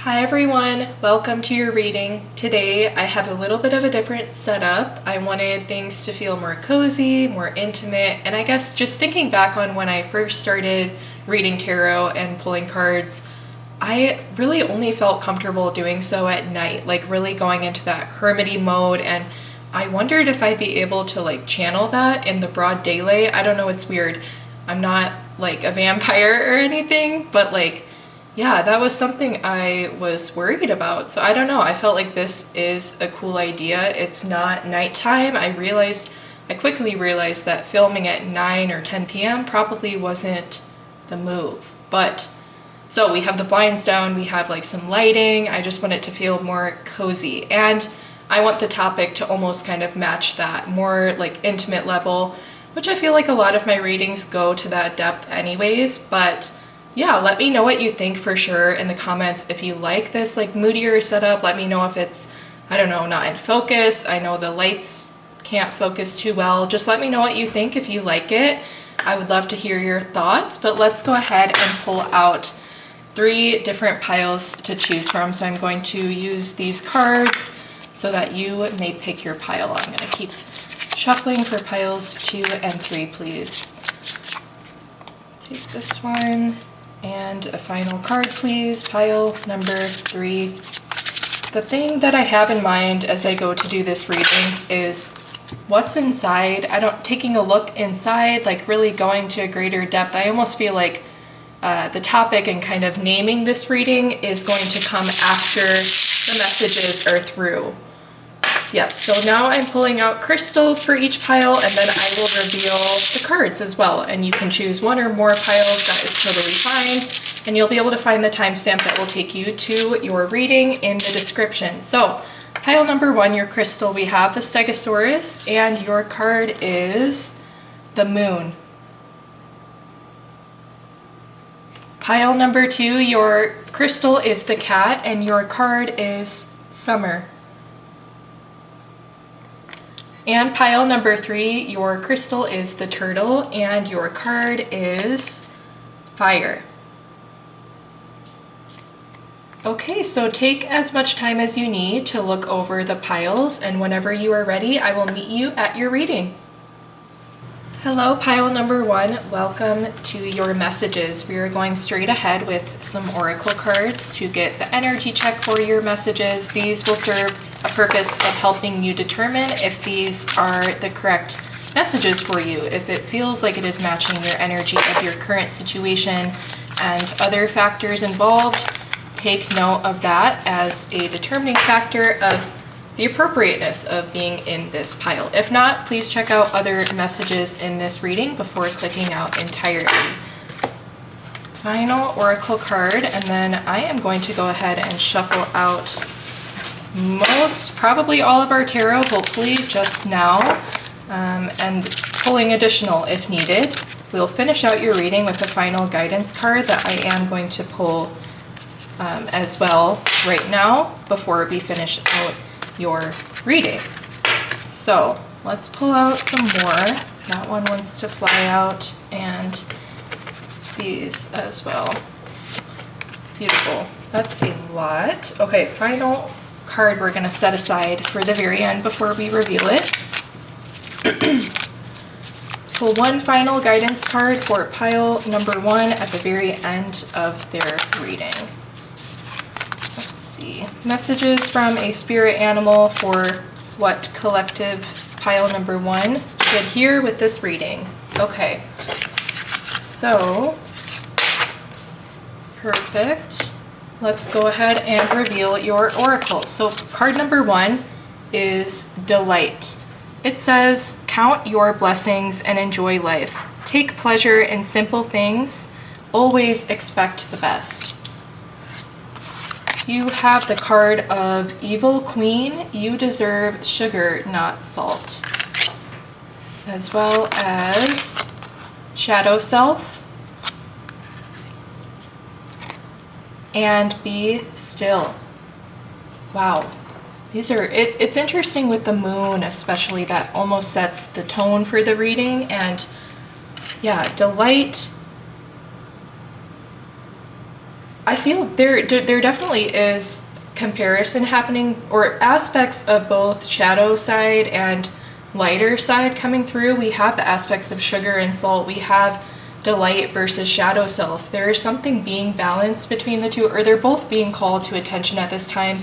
Hi everyone, welcome to your reading. Today I have a little bit of a different setup. I wanted things to feel more cozy, more intimate, and I guess just thinking back on when I first started reading tarot and pulling cards, I really only felt comfortable doing so at night, like really going into that hermity mode, and I wondered if I'd be able to like channel that in the broad daylight. I don't know, it's weird. I'm not like a vampire or anything, but like yeah, that was something I was worried about. So I don't know, I felt like this is a cool idea. It's not nighttime. I quickly realized that filming at 9 or 10 p.m. probably wasn't the move. But, so we have the blinds down, we have like some lighting. I just want it to feel more cozy. And I want the topic to almost kind of match that, more like intimate level, which I feel like a lot of my readings go to that depth anyways, but yeah, let me know what you think for sure in the comments. If you like this like moodier setup, let me know if it's, I don't know, not in focus. I know the lights can't focus too well. Just let me know what you think if you like it. I would love to hear your thoughts, but let's go ahead and pull out 3 different piles to choose from. So I'm going to use these cards so that you may pick your pile. I'm gonna keep shuffling for piles 2 and 3, please. Take this one. And a final card, please, pile number 3. The thing that I have in mind as I go to do this reading is what's inside. Taking a look inside, like really going to a greater depth. I almost feel like the topic and kind of naming this reading is going to come after the messages are through. Yes, so now I'm pulling out crystals for each pile, and then I will reveal the cards as well. And you can choose 1 or more piles, that is totally fine. And you'll be able to find the timestamp that will take you to your reading in the description. So, pile number 1, your crystal, we have the Stegosaurus, and your card is the Moon. Pile number 2, your crystal is the Cat, and your card is Summer. And pile number 3, your crystal is the Turtle, and your card is Fire. Okay, so take as much time as you need to look over the piles, and whenever you are ready, I will meet you at your reading. Hello, pile number 1. Welcome to your messages. We are going straight ahead with some oracle cards to get the energy check for your messages. These will serve a purpose of helping you determine if these are the correct messages for you, if it feels like it is matching your energy of your current situation and other factors involved. Take note of that as a determining factor of the appropriateness of being in this pile. If not, please check out other messages in this reading before clicking out entirely. Final oracle card, and then I am going to go ahead and shuffle out probably all of our tarot, hopefully just now, and pulling additional if needed. We'll finish out your reading with the final guidance card that I am going to pull as well right now before we finish out your reading. So let's pull out some more. That one wants to fly out, and these as well. Beautiful. That's a lot. Okay, final card we're going to set aside for the very end before we reveal it. Let's pull one final guidance card for pile number 1 at the very end of their reading. Let's see. Messages from a spirit animal for what collective pile number 1 should hear with this reading. Okay. So, perfect. Let's go ahead and reveal your oracle. So card number 1 is Delight. It says, count your blessings and enjoy life. Take pleasure in simple things. Always expect the best. You have the card of Evil Queen. You deserve sugar, not salt. As well as Shadow Self. And Be Still. Wow. It's interesting with the moon, especially, that almost sets the tone for the reading. And yeah, Delight I feel there definitely is comparison happening, or aspects of both shadow side and lighter side coming through. We have the aspects of sugar and salt. We have delight versus shadow self. There is something being balanced between the two, or they're both being called to attention at this time,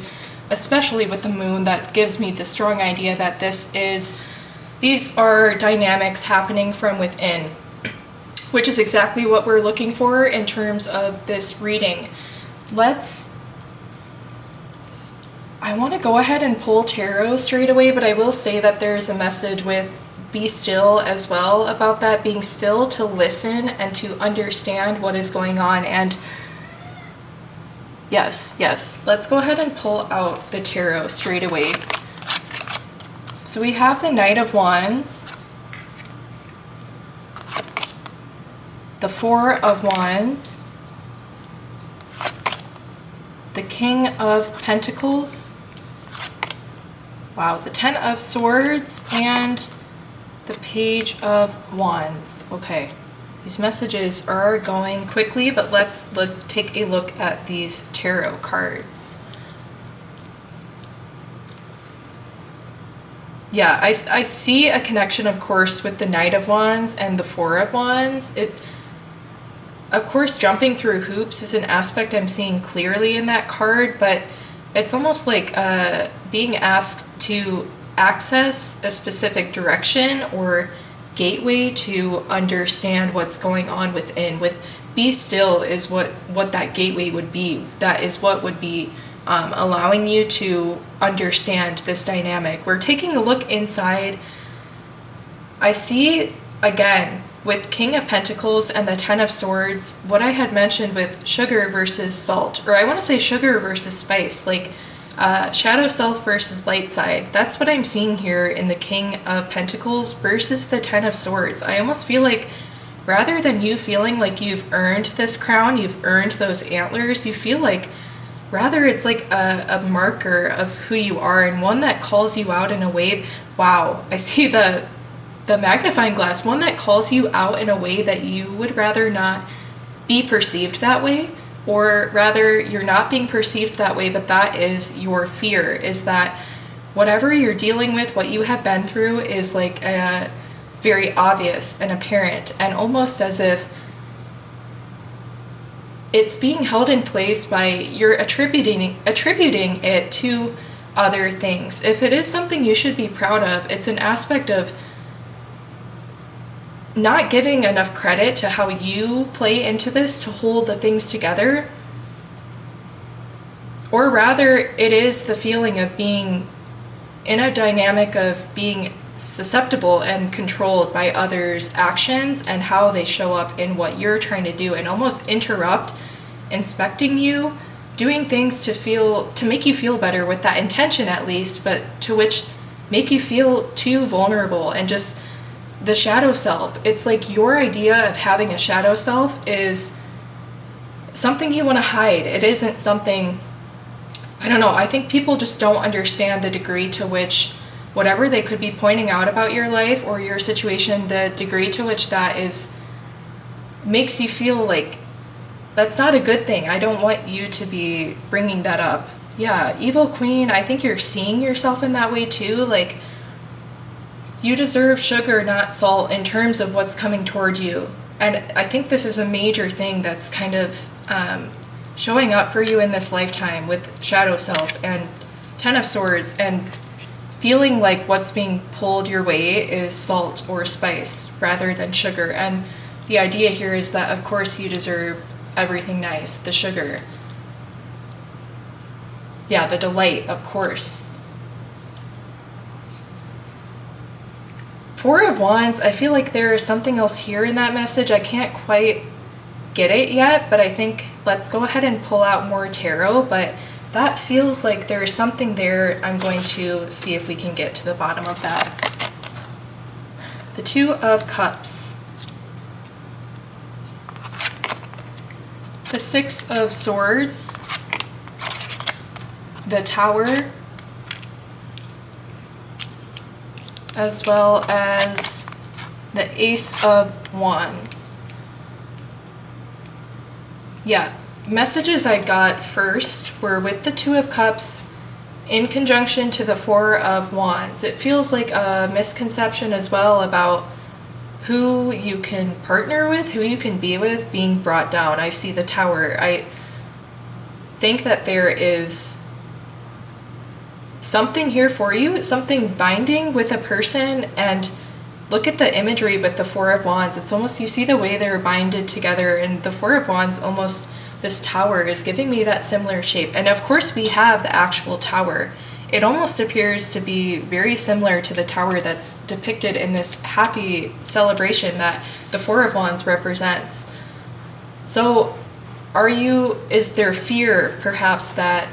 especially with the moon. That gives me the strong idea that these are dynamics happening from within, which is exactly what we're looking for in terms of this reading. I want to go ahead and pull tarot straight away, but I will say that there's a message with be still as well, about that being still to listen and to understand what is going on. And yes, let's go ahead and pull out the tarot straight away. So we have the Knight of Wands, the Four of Wands, the King of Pentacles, wow, the Ten of Swords, and the Page of Wands. Okay, these messages are going quickly, but let's take a look at these tarot cards. Yeah, I see a connection, of course, with the Knight of Wands and the Four of Wands. Of course, jumping through hoops is an aspect I'm seeing clearly in that card, but it's almost like being asked to access a specific direction or gateway to understand what's going on within. With be still is what that gateway would be. That is what would be allowing you to understand this dynamic. We're taking a look inside. I see, again, with King of Pentacles and the Ten of Swords, what I had mentioned with sugar versus salt, or I want to say sugar versus spice, like shadow self versus light side. That's what I'm seeing here in the King of Pentacles versus the Ten of Swords. I almost feel like rather than you feeling like you've earned this crown, you've earned those antlers, you feel like rather it's like a marker of who you are, and one that calls you out in a way, wow, I see the magnifying glass, one that calls you out in a way that you would rather not be perceived that way, or rather you're not being perceived that way, but that is your fear, is that whatever you're dealing with, what you have been through is like very obvious and apparent, and almost as if it's being held in place by you're attributing it to other things. If it is something you should be proud of, it's an aspect of not giving enough credit to how you play into this to hold the things together. Or rather, it is the feeling of being in a dynamic of being susceptible and controlled by others' actions and how they show up in what you're trying to do, and almost interrupt inspecting you, doing things to make you feel better with that intention at least, but to which make you feel too vulnerable. And just the shadow self, it's like your idea of having a shadow self is something you want to hide. It isn't something, I don't know, I think people just don't understand the degree to which whatever they could be pointing out about your life or your situation, the degree to which that makes you feel like that's not a good thing. I don't want you to be bringing that up. Yeah, Evil Queen, I think you're seeing yourself in that way too. Like, you deserve sugar, not salt, in terms of what's coming toward you. And I think this is a major thing that's kind of showing up for you in this lifetime with Shadow Self and Ten of Swords, and feeling like what's being pulled your way is salt or spice rather than sugar. And the idea here is that, of course, you deserve everything nice, the sugar. Yeah, the delight, of course. Four of Wands, I feel like there is something else here in that message. I can't quite get it yet, but I think let's go ahead and pull out more tarot. But that feels like there is something there. I'm going to see if we can get to the bottom of that. The Two of Cups. The Six of Swords. The Tower. As well as the Ace of Wands. Yeah, messages I got first were with the Two of Cups in conjunction to the Four of Wands. It feels like a misconception as well about who you can partner with, who you can be with, being brought down. I see the Tower. I think that there is something here for you, something binding with a person, and look at the imagery with the Four of Wands. It's almost, you see the way they're binded together, and the Four of Wands, almost this tower is giving me that similar shape. And of course we have the actual tower. It almost appears to be very similar to the tower that's depicted in this happy celebration that the Four of Wands represents. So is there fear perhaps that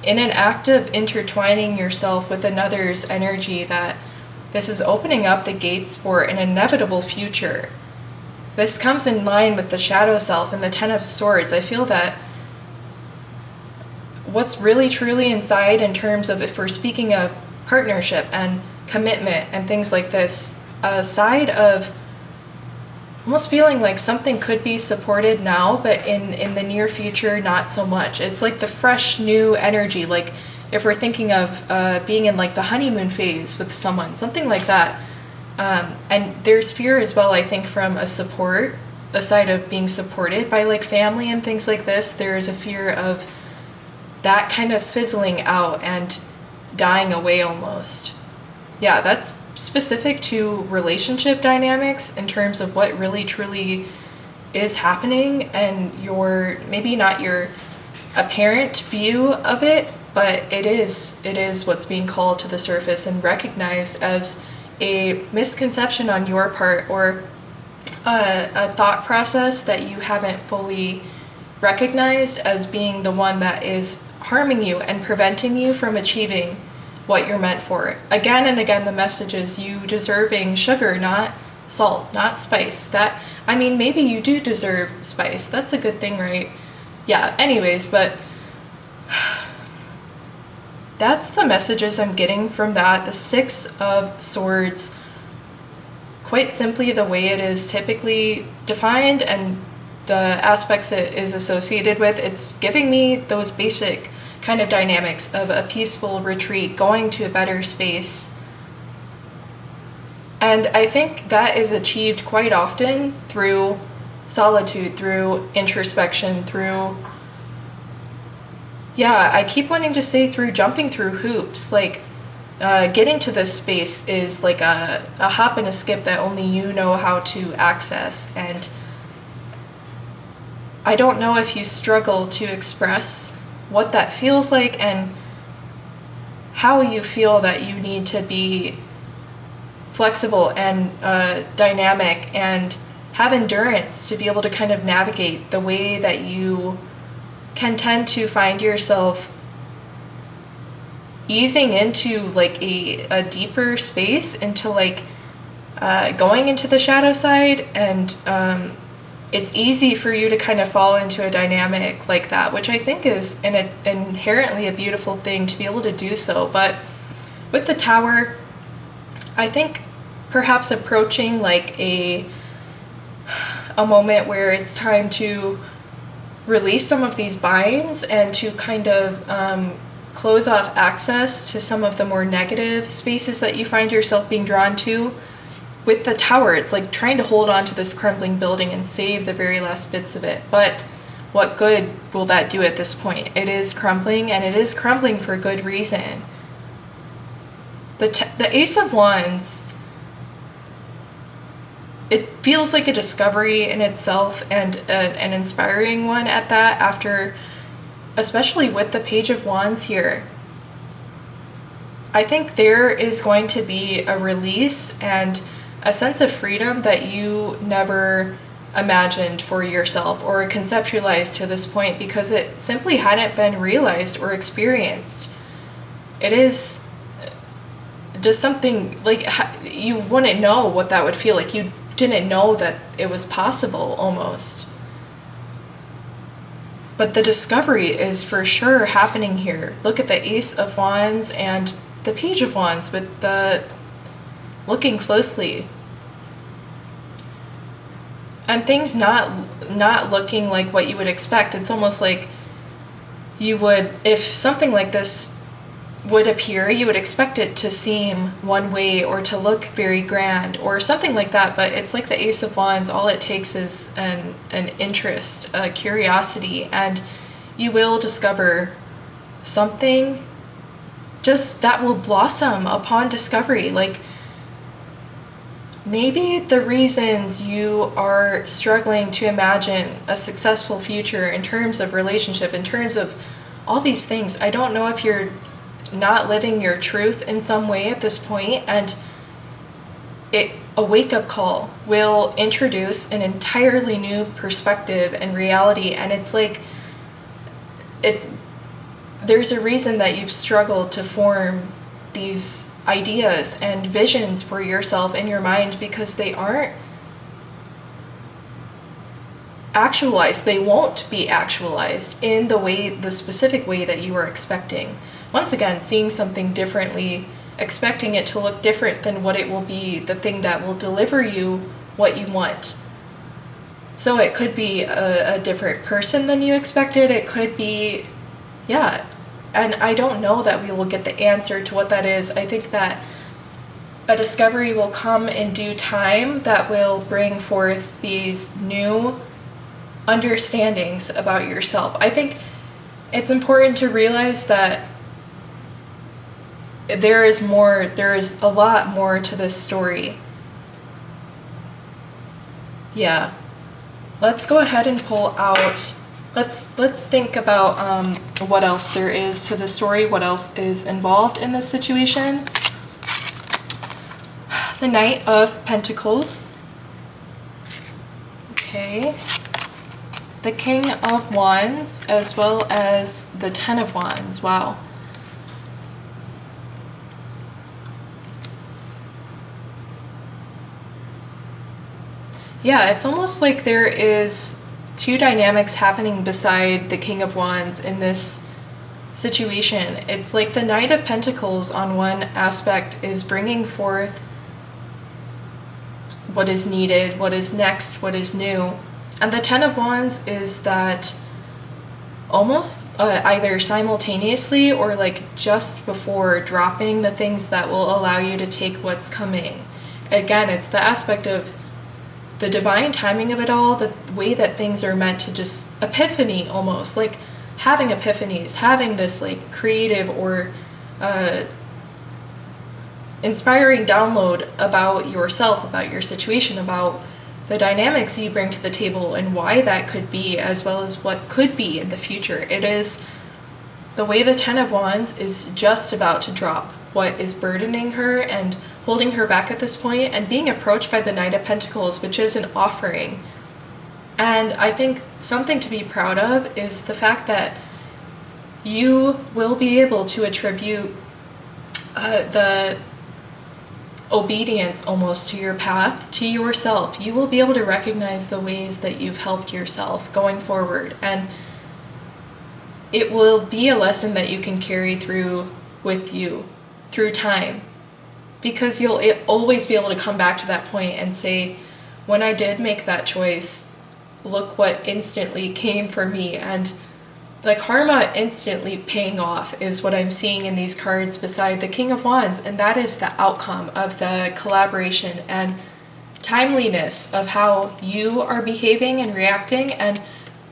in an act of intertwining yourself with another's energy, that this is opening up the gates for an inevitable future? This comes in line with the shadow self and the Ten of Swords. I feel that what's really truly inside, in terms of, if we're speaking of partnership and commitment and things like this, a side of almost feeling like something could be supported now, but in the near future, not so much. It's like the fresh, new energy. Like if we're thinking of being in like the honeymoon phase with someone, something like that. And there's fear as well, I think, from a side of being supported by like family and things like this. There's a fear of that kind of fizzling out and dying away almost. Yeah, that's specific to relationship dynamics in terms of what really truly is happening, and maybe not your apparent view of it, but it is what's being called to the surface and recognized as a misconception on your part, or a thought process that you haven't fully recognized as being the one that is harming you and preventing you from achieving what you're meant for. Again and again, the message is you deserving sugar, not salt, not spice. Maybe you do deserve spice. That's a good thing, right? Yeah, anyways, but that's the messages I'm getting from that. The Six of Swords, quite simply the way it is typically defined and the aspects it is associated with, it's giving me those basic kind of dynamics of a peaceful retreat, going to a better space. And I think that is achieved quite often through solitude, through introspection, through, I keep wanting to say through jumping through hoops. Like getting to this space is like a hop and a skip that only you know how to access. And I don't know if you struggle to express what that feels like and how you feel that you need to be flexible and dynamic and have endurance to be able to kind of navigate the way that you can tend to find yourself easing into like a deeper space, into like going into the shadow side, and it's easy for you to kind of fall into a dynamic like that, which I think is inherently a beautiful thing to be able to do so. But with the Tower, I think perhaps approaching like a moment where it's time to release some of these binds and to kind of close off access to some of the more negative spaces that you find yourself being drawn to. With the Tower, it's like trying to hold on to this crumbling building and save the very last bits of it. But what good will that do at this point? It is crumbling, and it is crumbling for good reason. The Ace of Wands, it feels like a discovery in itself, and an inspiring one at that, after, especially with the Page of Wands here. I think there is going to be a release and a sense of freedom that you never imagined for yourself or conceptualized to this point, because it simply hadn't been realized or experienced. It is just something like you wouldn't know what that would feel like. You didn't know that it was possible almost. But the discovery is for sure happening here. Look at the Ace of Wands and the Page of Wands with the looking closely. and things not looking like what you would expect. It's almost like you would, if something like this would appear, you would expect it to seem one way or to look very grand or something like that, but it's like the Ace of Wands. All it takes is an interest, a curiosity, and you will discover something just that will blossom upon discovery. Like, maybe the reasons you are struggling to imagine a successful future in terms of relationship, in terms of all these things, I don't know if you're not living your truth in some way at this point, and a wake-up call will introduce an entirely new perspective and reality. And it's like there's a reason that you've struggled to form these ideas and visions for yourself in your mind, because they aren't actualized. They won't be actualized in the specific way that you were expecting. Once again, seeing something differently, expecting it to look different than what it will be, the thing that will deliver you what you want. So it could be a different person than you expected. It could be, yeah. And I don't know that we will get the answer to what that is. I think that a discovery will come in due time that will bring forth these new understandings about yourself. I think it's important to realize that there is a lot more to this story. Yeah. Let's go ahead and pull out, let's think about what else there is to the story, what else is involved in this situation. The Knight of Pentacles. Okay. The King of Wands, as well as the Ten of Wands. Wow. Yeah, it's almost like there is two dynamics happening beside the King of Wands in this situation. It's like the Knight of Pentacles on one aspect is bringing forth what is needed, what is next, what is new. And the Ten of Wands is that almost either simultaneously or like just before dropping the things that will allow you to take what's coming. Again, it's the aspect of the divine timing of it all, the way that things are meant to just epiphany, almost like having epiphanies, having this like creative or inspiring download about yourself, about your situation, about the dynamics you bring to the table and why that could be, as well as what could be in the future. It is the way the Ten of Wands is just about to drop what is burdening her and holding her back at this point, and being approached by the Knight of Pentacles, which is an offering. And I think something to be proud of is the fact that you will be able to attribute the obedience almost to your path, to yourself. You will be able to recognize the ways that you've helped yourself going forward, and it will be a lesson that you can carry through with you through time, because you'll always be able to come back to that point and say, when I did make that choice, look what instantly came for me. And the karma instantly paying off is what I'm seeing in these cards beside the King of Wands, and that is the outcome of the collaboration and timeliness of how you are behaving and reacting, and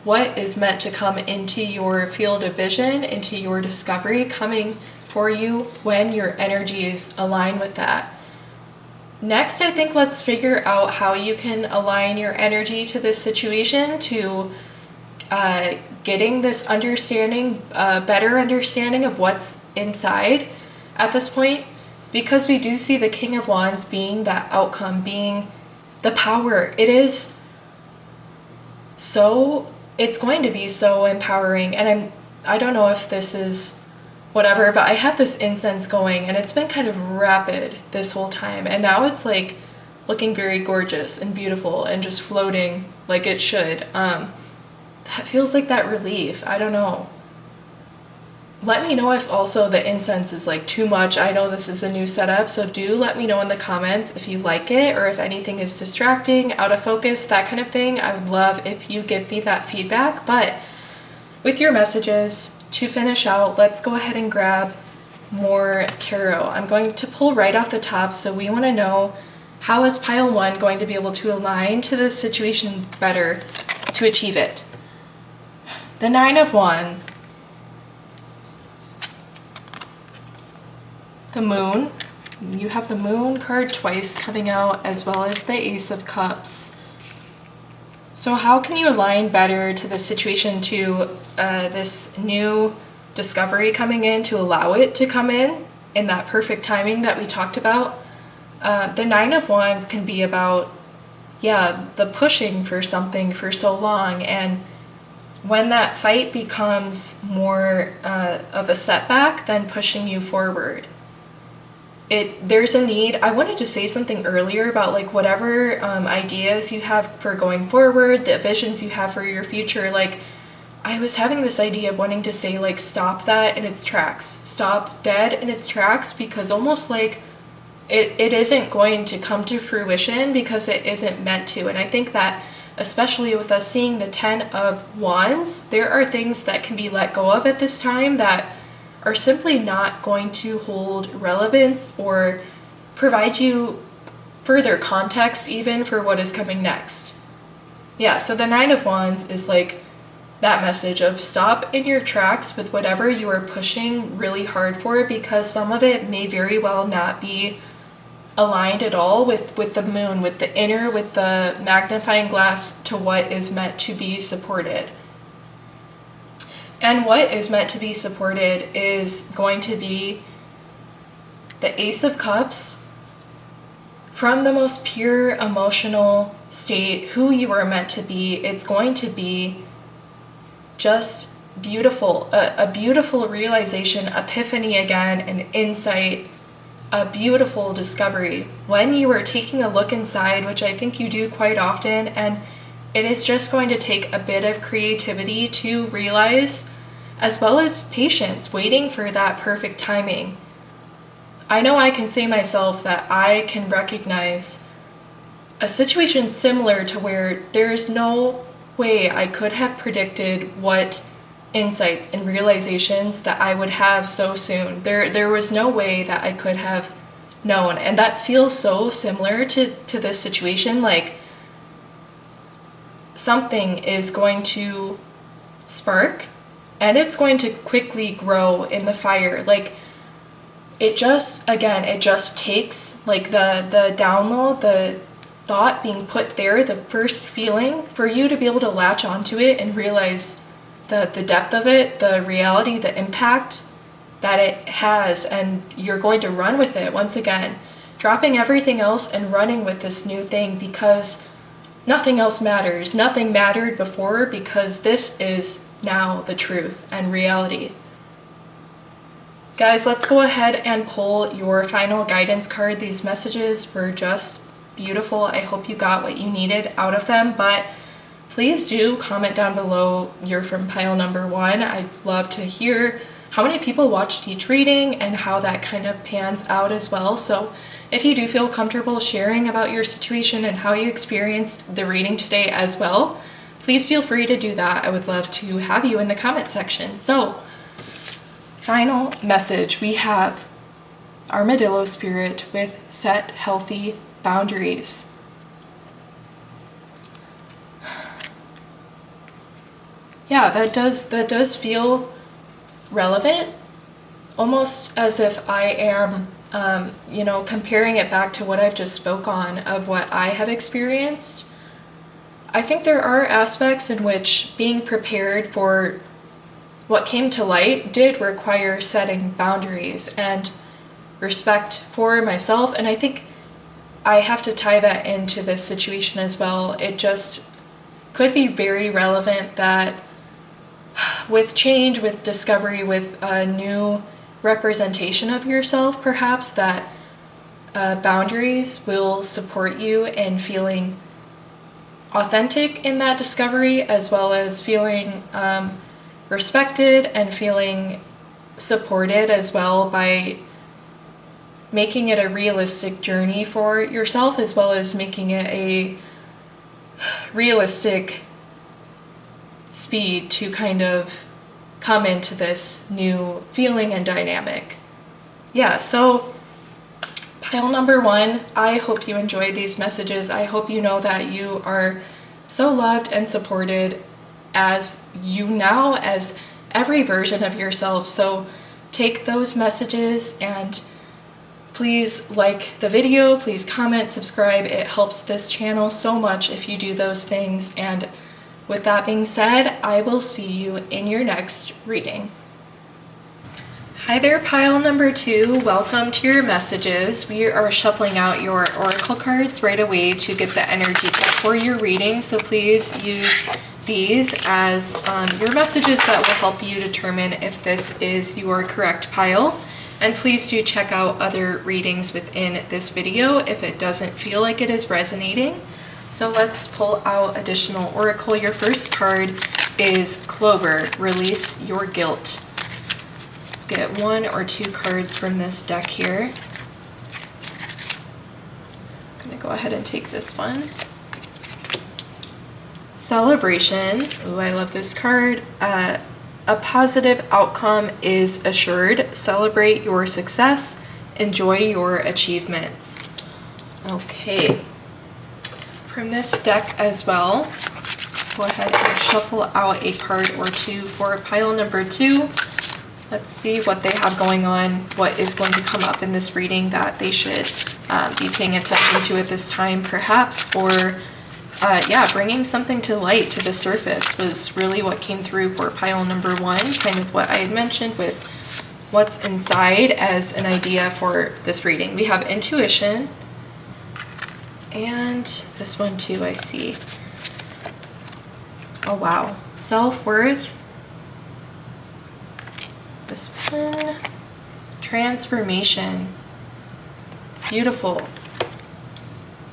what is meant to come into your field of vision, into your discovery, coming for you when your energies align with that. Next, I think let's figure out how you can align your energy to this situation, to getting this understanding, better understanding of what's inside at this point, because we do see the King of Wands being that outcome, being the power. It's going to be so empowering. And I don't know if this is whatever, but I have this incense going, and it's been kind of rapid this whole time, and now it's like looking very gorgeous and beautiful and just floating like it should. That feels like that relief. I don't know. Let me know if also the incense is like too much. I know this is a new setup, so do let me know in the comments if you like it or if anything is distracting, out of focus, that kind of thing. I would love if you give me that feedback. But with your messages, to finish out, let's go ahead and grab more tarot. I'm going to pull right off the top, so we want to know, how is pile 1 going to be able to align to this situation better to achieve it? The Nine of Wands. The Moon. You have the Moon card twice coming out, as well as the Ace of Cups. So how can you align better to the situation, to this new discovery coming in, to allow it to come in that perfect timing that we talked about? The Nine of Wands can be about, the pushing for something for so long, and when that fight becomes more of a setback than pushing you forward. There's a need. I wanted to say something earlier about like whatever ideas you have for going forward, the visions you have for your future. Like, I was having this idea of wanting to say like, stop that in its tracks, stop dead in its tracks, because almost like it isn't going to come to fruition because it isn't meant to. And I think that especially with us seeing the Ten of Wands, there are things that can be let go of at this time that are simply not going to hold relevance or provide you further context even for what is coming next. Yeah, so the Nine of Wands is like that message of stop in your tracks with whatever you are pushing really hard for, because some of it may very well not be aligned at all with the Moon, with the inner, with the magnifying glass to what is meant to be supported. And what is meant to be supported is going to be the Ace of Cups, from the most pure emotional state, who you are meant to be. It's going to be just beautiful, a beautiful realization, epiphany again, an insight, a beautiful discovery. When you are taking a look inside, which I think you do quite often, and it is just going to take a bit of creativity to realize, as well as patience, waiting for that perfect timing. I know I can say myself that I can recognize a situation similar to where there's no way I could have predicted what insights and realizations that I would have so soon. There was no way that I could have known, and that feels so similar to this situation. Like, something is going to spark and it's going to quickly grow in the fire. Like, it just takes like the download, the thought being put there, the first feeling, for you to be able to latch onto it and realize the depth of it, the reality, the impact that it has, and you're going to run with it once again, dropping everything else and running with this new thing, because nothing else matters. Nothing mattered before, because this is now the truth and reality. Guys, let's go ahead and pull your final guidance card. These messages were just beautiful. I hope you got what you needed out of them, but please do comment down below you're from pile number 1. I'd love to hear how many people watched each reading and how that kind of pans out as well. So if you do feel comfortable sharing about your situation and how you experienced the reading today as well, please feel free to do that. I would love to have you in the comment section. So, final message. We have Armadillo Spirit with set healthy boundaries. Yeah, that does feel relevant, almost as if I am comparing it back to what I've just spoke on of what I have experienced. I think there are aspects in which being prepared for what came to light did require setting boundaries and respect for myself, and I think I have to tie that into this situation as well. It just could be very relevant that with change, with discovery, with a new representation of yourself, perhaps, that boundaries will support you in feeling authentic in that discovery, as well as feeling respected and feeling supported as well by making it a realistic journey for yourself, as well as making it a realistic speed to kind of come into this new feeling and dynamic. Yeah, so pile number 1, I hope you enjoyed these messages. I hope you know that you are so loved and supported as you now, as every version of yourself. So take those messages and please like the video, please comment, subscribe. It helps this channel so much if you do those things. And with that being said, I will see you in your next reading. Hi there, pile number 2. Welcome to your messages. We are shuffling out your oracle cards right away to get the energy check for your reading. So please use these as your messages that will help you determine if this is your correct pile. And please do check out other readings within this video if it doesn't feel like it is resonating. So let's pull out additional oracle. Your first card is Clover, Release Your Guilt. Let's get 1 or 2 cards from this deck here. I'm gonna go ahead and take this one. Celebration. Ooh, I love this card. A positive outcome is assured. Celebrate your success. Enjoy your achievements. Okay. From this deck as well, let's go ahead and shuffle out a card or 2 for pile number 2. Let's see what they have going on, what is going to come up in this reading that they should be paying attention to at this time, perhaps, or yeah, bringing something to light, to the surface, was really what came through for pile number 1, kind of what I had mentioned with what's inside as an idea for this reading. We have intuition, and this one too, I see. Oh wow, self-worth. This one, transformation. Beautiful.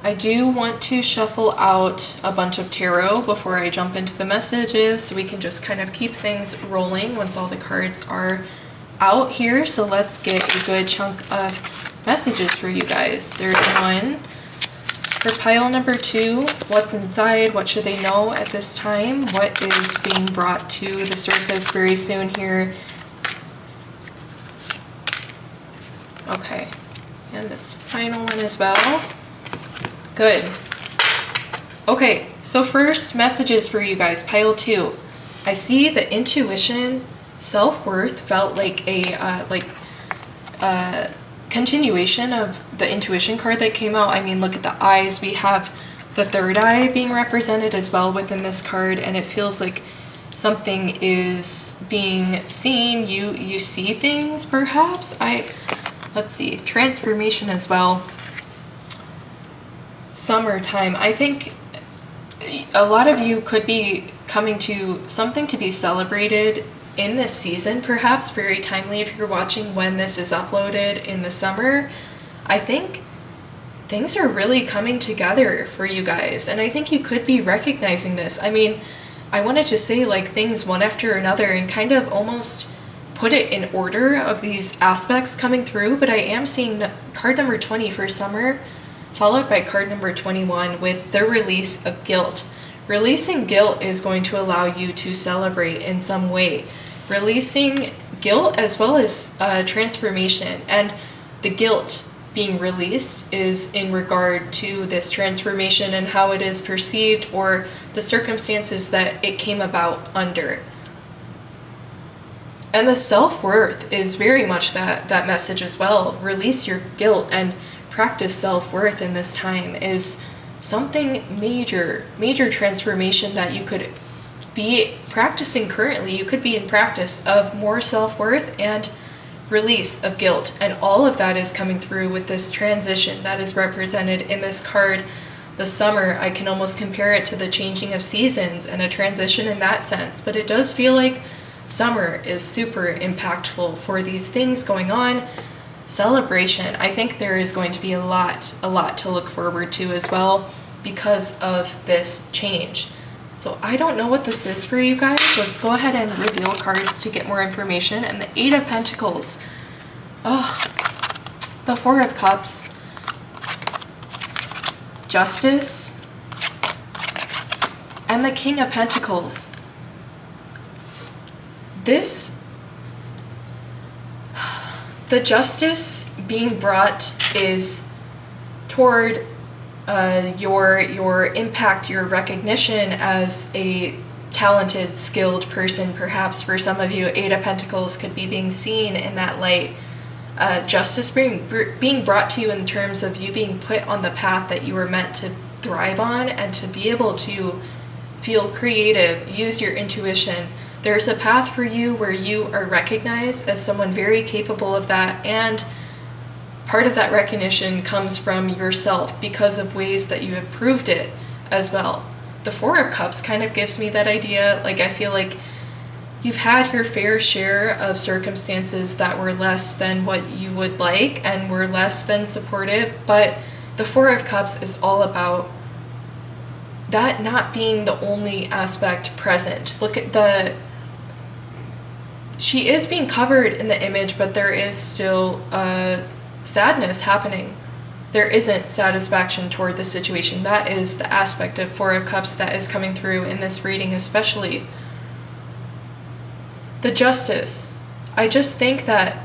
I do want to shuffle out a bunch of tarot before I jump into the messages, so we can just kind of keep things rolling once all the cards are out here. So let's get a good chunk of messages for you guys. There's 1 for pile number 2. What's inside? What should they know at this time? What is being brought to the surface very soon here? Okay, and this final one as well. Good. Okay, so first messages for you guys, pile 2. I see the intuition, self-worth felt like a continuation of the intuition card that came out. I mean, look at the eyes. We have the third eye being represented as well within this card, and it feels like something is being seen. You see things, perhaps. Let's see, transformation as well. Summertime. I think a lot of you could be coming to something to be celebrated in this season, perhaps very timely if you're watching when this is uploaded in the summer. I think things are really coming together for you guys, and I think you could be recognizing this. I mean, I wanted to say like things one after another and kind of almost put it in order of these aspects coming through, but I am seeing card number 20 for summer, followed by card number 21 with the release of guilt. Releasing guilt is going to allow you to celebrate in some way. Releasing guilt as well as transformation, and the guilt being released is in regard to this transformation and how it is perceived or the circumstances that it came about under. And the self-worth is very much that message as well. Release your guilt and practice self-worth in this time is something major transformation that you could be practicing currently. You could be in practice of more self-worth and release of guilt, and all of that is coming through with this transition that is represented in this card. The summer, I can almost compare it to the changing of seasons and a transition in that sense, but it does feel like summer is super impactful for these things going on. Celebration, I think there is going to be a lot to look forward to as well because of this change. So I don't know what this is for you guys. Let's go ahead and reveal cards to get more information. And the Eight of Pentacles. Oh, the Four of Cups. Justice. And the King of Pentacles. The justice being brought is toward your impact, your recognition as a talented, skilled person. Perhaps for some of you, Eight of Pentacles could be being seen in that light. Justice being brought to you in terms of you being put on the path that you were meant to thrive on and to be able to feel creative, use your intuition. There's a path for you where you are recognized as someone very capable of that, and part of that recognition comes from yourself because of ways that you have proved it as well. The Four of Cups kind of gives me that idea. Like, I feel like you've had your fair share of circumstances that were less than what you would like and were less than supportive, but the Four of Cups is all about that not being the only aspect present. Look at she is being covered in the image, but there is still sadness happening. There isn't satisfaction toward the situation. That is the aspect of Four of Cups that is coming through in this reading especially. The Justice. I just think that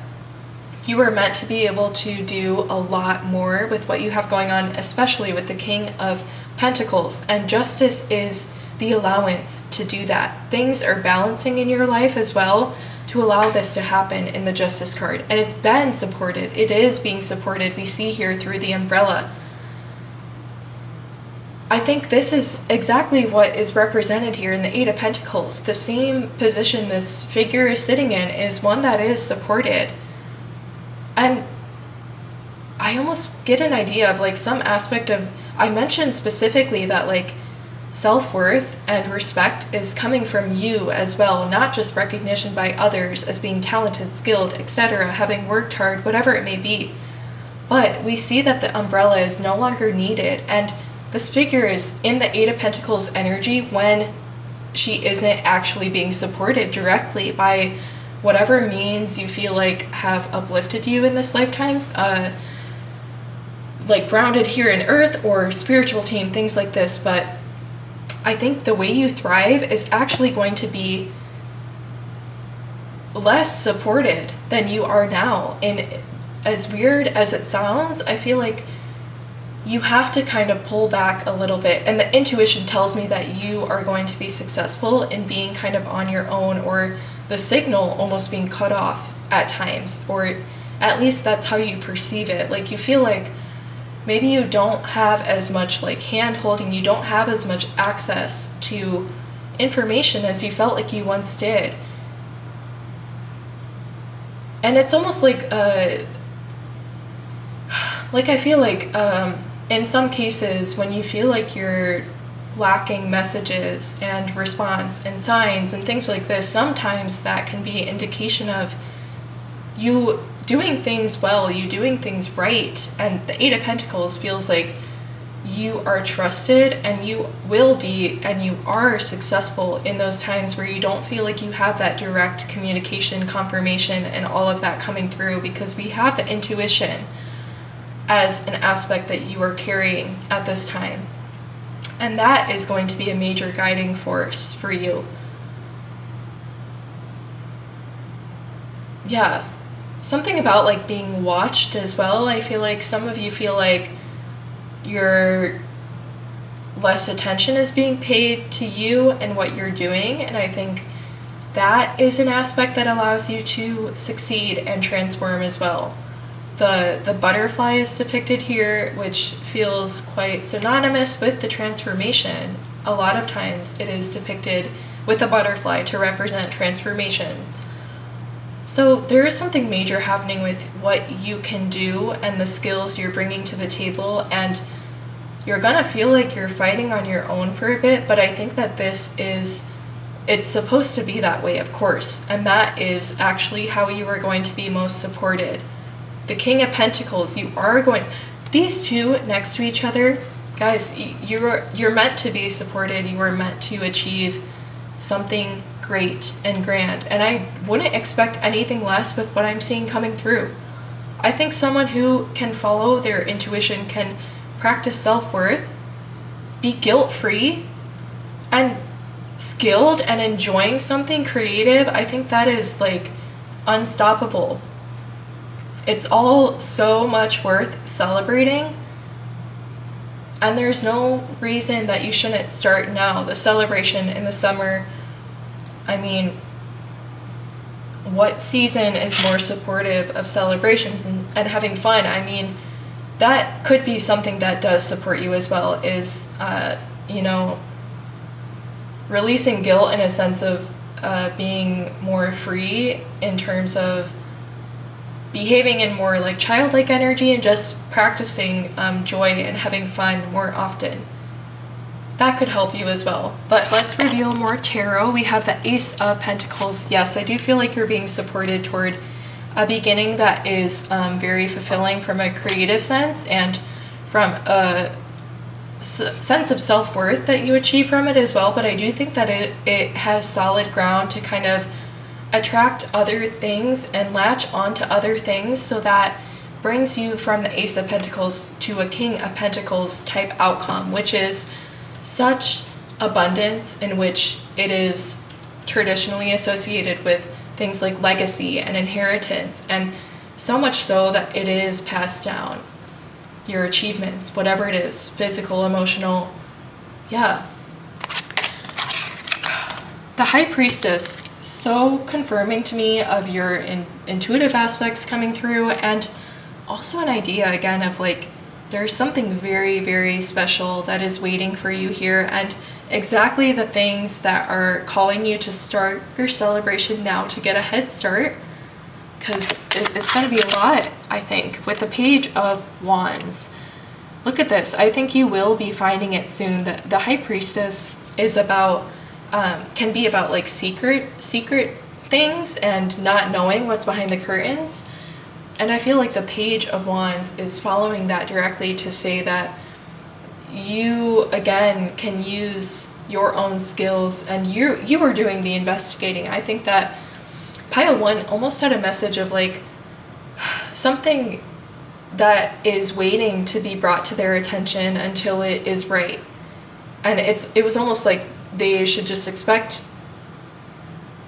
you are meant to be able to do a lot more with what you have going on, especially with the King of Pentacles. And justice is the allowance to do that. Things are balancing in your life as well to allow this to happen in the Justice card. And it's been supported. It is being supported. We see here through the umbrella. I think this is exactly what is represented here in the Eight of Pentacles. The same position this figure is sitting in is one that is supported. And I almost get an idea of like some aspect of, I mentioned specifically that like self-worth and respect is coming from you as well, not just recognition by others as being talented, skilled, etc., having worked hard, whatever it may be. But we see that the umbrella is no longer needed, and this figure is in the Eight of Pentacles energy when she isn't actually being supported directly by whatever means you feel like have uplifted you in this lifetime, like grounded here in earth or spiritual team, things like this. But I think the way you thrive is actually going to be less supported than you are now. And as weird as it sounds, I feel like you have to kind of pull back a little bit. And the intuition tells me that you are going to be successful in being kind of on your own, or the signal almost being cut off at times, or at least that's how you perceive it. Like you feel like maybe you don't have as much like hand holding, you don't have as much access to information as you felt like you once did. And it's almost like I feel like in some cases when you feel like you're lacking messages and response and signs and things like this, sometimes that can be an indication of you doing things well, you doing things right. And the Eight of Pentacles feels like you are trusted and you will be, and you are successful in those times where you don't feel like you have that direct communication, confirmation, and all of that coming through, because we have the intuition as an aspect that you are carrying at this time. And that is going to be a major guiding force for you. Yeah. Something about like being watched as well. I feel like some of you feel like your less attention is being paid to you and what you're doing. And I think that is an aspect that allows you to succeed and transform as well. The butterfly is depicted here, which feels quite synonymous with the transformation. A lot of times it is depicted with a butterfly to represent transformations. So there is something major happening with what you can do and the skills you're bringing to the table, and you're gonna feel like you're fighting on your own for a bit, but I think that it's supposed to be that way, of course, and that is actually how you are going to be most supported. The King of Pentacles, these two next to each other Guys, you're meant to be supported. You are meant to achieve something great and grand. And I wouldn't expect anything less with what I'm seeing coming through. I think someone who can follow their intuition, can practice self-worth, be guilt-free, and skilled and enjoying something creative, I think that is like unstoppable. It's all so much worth celebrating. And there's no reason that you shouldn't start now. The celebration in the summer, I mean, what season is more supportive of celebrations and having fun? I mean, that could be something that does support you as well, is, releasing guilt in a sense of being more free in terms of behaving in more like childlike energy and just practicing joy and having fun more often. That could help you as well. But let's reveal more tarot. We have the Ace of Pentacles. Yes, I do feel like you're being supported toward a beginning that is very fulfilling from a creative sense and from a sense of self-worth that you achieve from it as well. But I do think that it has solid ground to kind of attract other things and latch onto other things, so that brings you from the Ace of Pentacles to a King of Pentacles type outcome, which is such abundance, in which it is traditionally associated with things like legacy and inheritance, and so much so that it is passed down. Your achievements, whatever it is, physical, emotional, yeah. The High Priestess, so confirming to me of your intuitive aspects coming through, and also an idea again of like there's something very, very special that is waiting for you here, and exactly the things that are calling you to start your celebration now, to get a head start, because it's going to be a lot, I think, with the Page of Wands. Look at this. I think you will be finding it soon. The High Priestess is about can be about like secret things and not knowing what's behind the curtains. And I feel like the Page of Wands is following that directly to say that you, again, can use your own skills, and you are doing the investigating. I think that Pile 1 almost had a message of like something that is waiting to be brought to their attention until it is right. And it was almost like they should just expect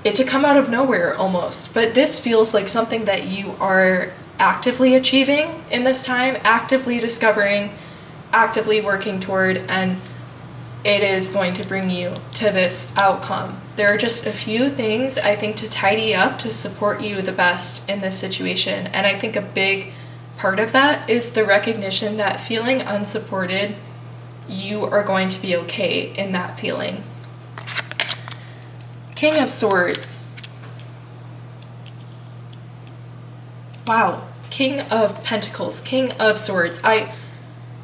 it to come out of nowhere almost. But this feels like something that you are actively achieving in this time, actively discovering, actively working toward, and it is going to bring you to this outcome. There are just a few things, I think, to tidy up to support you the best in this situation. And I think a big part of that is the recognition that feeling unsupported, you are going to be okay in that feeling. King of Swords. Wow. King of Pentacles, King of Swords. I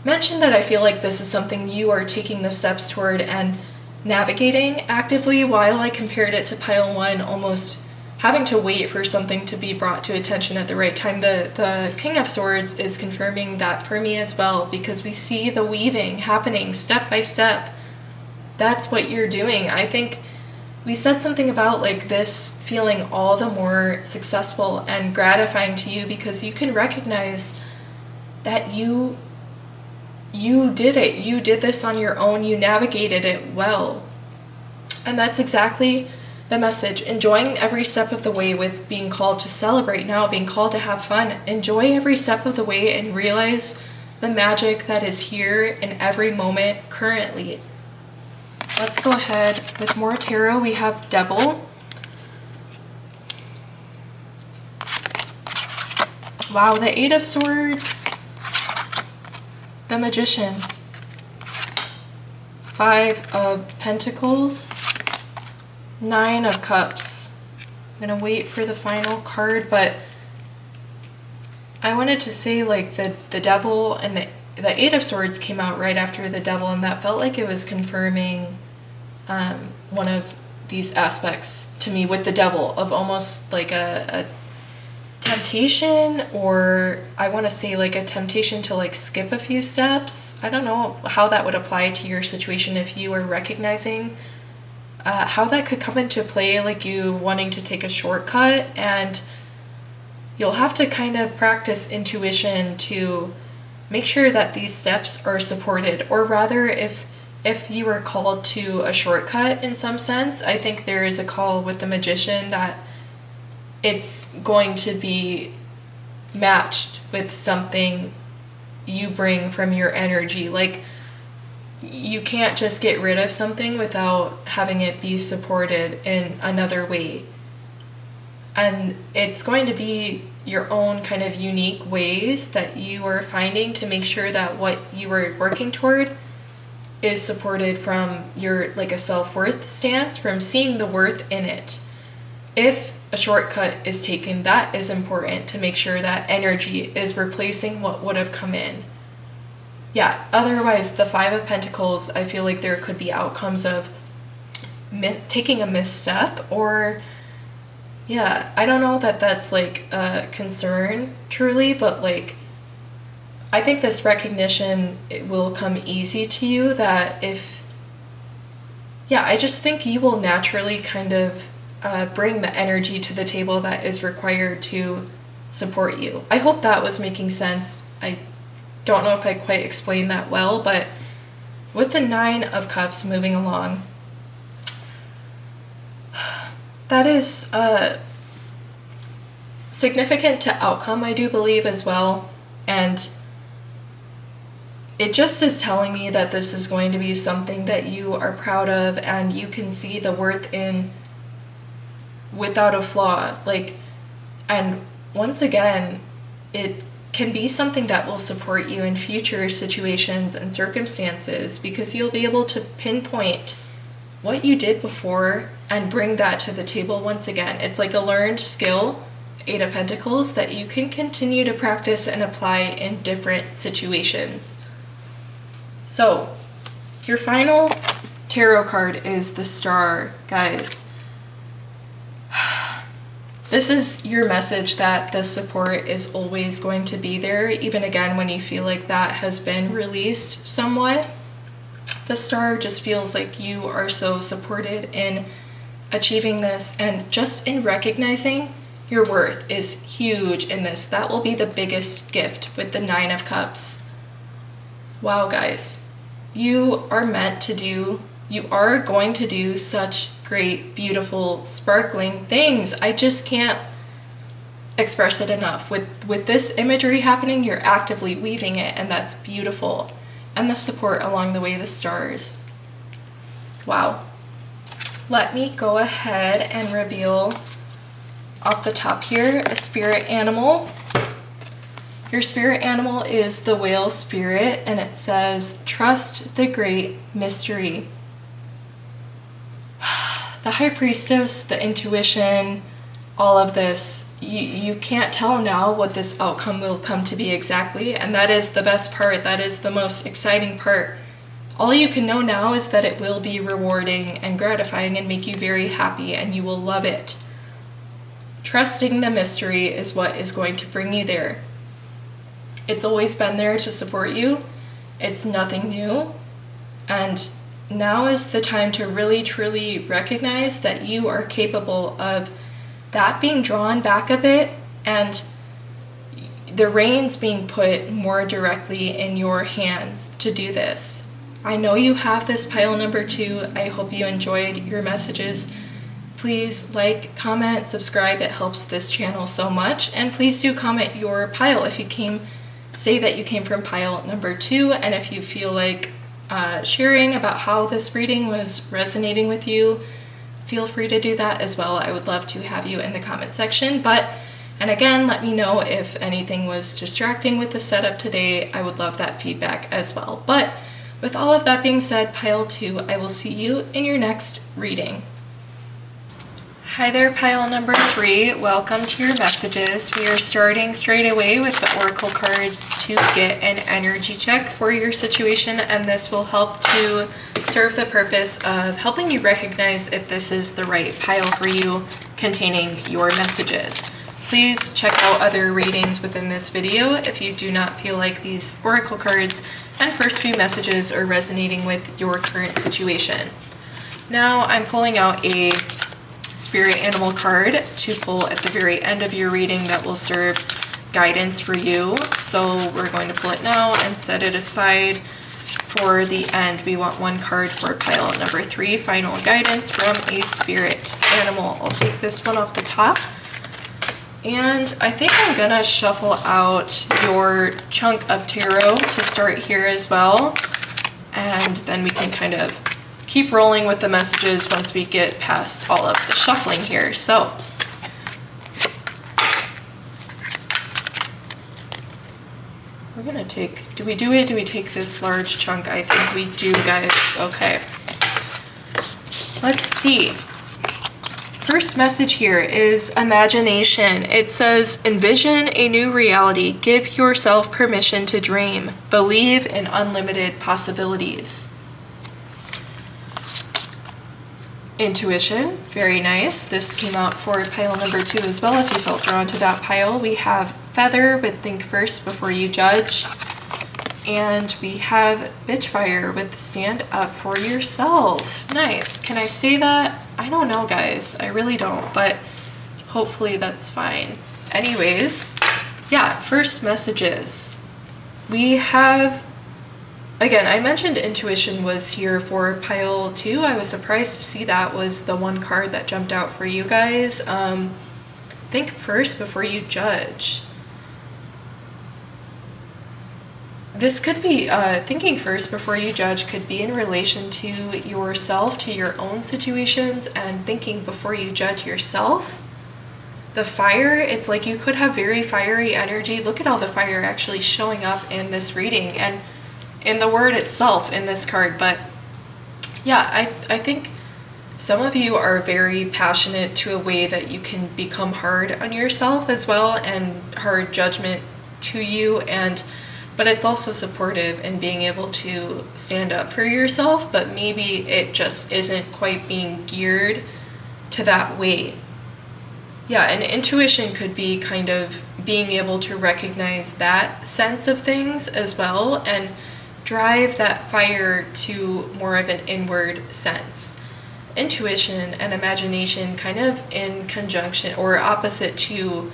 mentioned that I feel like this is something you are taking the steps toward and navigating actively, while I compared it to Pile 1, almost having to wait for something to be brought to attention at the right time. The King of Swords is confirming that for me as well, because we see the weaving happening step by step. That's what you're doing. I think we said something about like this feeling all the more successful and gratifying to you because you can recognize that you did it. You did this on your own. You navigated it well. And that's exactly the message. Enjoying every step of the way with being called to celebrate now, being called to have fun. Enjoy every step of the way and realize the magic that is here in every moment currently. Let's go ahead with more tarot. We have Devil. Wow, the Eight of Swords. The Magician. Five of Pentacles. Nine of Cups. I'm gonna wait for the final card, but I wanted to say like the Devil and the Eight of Swords came out right after the Devil, and that felt like it was confirming one of these aspects to me with the Devil, of almost like a temptation, or I want to say like a temptation to like skip a few steps. I don't know how that would apply to your situation if you are recognizing how that could come into play, like you wanting to take a shortcut, and you'll have to kind of practice intuition to make sure that these steps are supported. Or rather, if you were called to a shortcut in some sense, I think there is a call with the magician that it's going to be matched with something you bring from your energy. Like, you can't just get rid of something without having it be supported in another way. And it's going to be your own kind of unique ways that you are finding to make sure that what you are working toward is supported from your, like, a self-worth stance, from seeing the worth in it. If a shortcut is taken, that is important to make sure that energy is replacing what would have come in. Yeah, otherwise the Five of Pentacles, I feel like there could be outcomes of taking a misstep, or yeah, I don't know that that's like a concern truly, but like I think this recognition, it will come easy to you, that I just think you will naturally kind of bring the energy to the table that is required to support you. I hope that was making sense. I don't know if I quite explained that well, but with the Nine of Cups moving along, that is significant to outcome, I do believe, as well. And it just is telling me that this is going to be something that you are proud of and you can see the worth in without a flaw. Like, and once again, it can be something that will support you in future situations and circumstances, because you'll be able to pinpoint what you did before and bring that to the table once again. It's like a learned skill, Eight of Pentacles, that you can continue to practice and apply in different situations. So, your final tarot card is the Star, guys. This is your message that the support is always going to be there, even again when you feel like that has been released somewhat. The Star just feels like you are so supported in achieving this, and just in recognizing your worth is huge in this. That will be the biggest gift with the Nine of Cups. Wow, guys, you are meant to do, you are going to do such great, beautiful, sparkling things. I just can't express it enough. With this imagery happening, you're actively weaving it, and that's beautiful. And the support along the way, the stars. Wow. Let me go ahead and reveal off the top here a spirit animal. Your spirit animal is the whale spirit, and it says, trust the great mystery. The High Priestess, the intuition, all of this, you can't tell now what this outcome will come to be exactly, and that is the best part. That is the most exciting part. All you can know now is that it will be rewarding and gratifying and make you very happy, and you will love it. Trusting the mystery is what is going to bring you there. It's always been there to support you. It's nothing new, and now is the time to really truly recognize that you are capable of that being drawn back a bit, and the reins being put more directly in your hands to do this. I know you have this, pile number 2. I hope you enjoyed your messages. Please like, comment, subscribe. It helps this channel so much. And please do comment your pile if you say that you came from pile number 2, and if you feel like sharing about how this reading was resonating with you, feel free to do that as well. I would love to have you in the comment section. And again, let me know if anything was distracting with the setup today. I would love that feedback as well. But with all of that being said, pile 2, I will see you in your next reading. Hi there, pile number 3. Welcome to your messages. We are starting straight away with the Oracle cards to get an energy check for your situation, and this will help to serve the purpose of helping you recognize if this is the right pile for you containing your messages. Please check out other readings within this video if you do not feel like these oracle cards and first few messages are resonating with your current situation. Now I'm pulling out a spirit animal card to pull at the very end of your reading that will serve guidance for you. So we're going to pull it now and set it aside for the end. We want one card for pile number 3, final guidance from a spirit animal. I'll take this one off the top. And I think I'm gonna shuffle out your chunk of tarot to start here as well. And then we can kind of keep rolling with the messages once we get past all of the shuffling here. So we're gonna take, do we take this large chunk? I think we do, guys. Okay. Let's see. First message here is imagination. It says, envision a new reality. Give yourself permission to dream. Believe in unlimited possibilities. Intuition, very nice. This came out for pile number 2 as well. If you felt drawn to that pile, we have feather with think first before you judge. And we have bitchfire with stand up for yourself. Nice. Can I say that? I don't know, guys. I really don't, but hopefully that's fine. Anyways, yeah, first messages. We have, again, I mentioned intuition was here for pile 2. I was surprised to see that was the one card that jumped out for you guys. Think first before you judge. This could be, thinking first before you judge could be in relation to yourself, to your own situations, and thinking before you judge yourself. The fire, it's like you could have very fiery energy. Look at all the fire actually showing up in this reading and in the word itself in this card. But yeah, I think some of you are very passionate to a way that you can become hard on yourself as well, and hard judgment to you, but it's also supportive in being able to stand up for yourself, but maybe it just isn't quite being geared to that way. Yeah, and intuition could be kind of being able to recognize that sense of things as well and drive that fire to more of an inward sense. Intuition and imagination kind of in conjunction or opposite to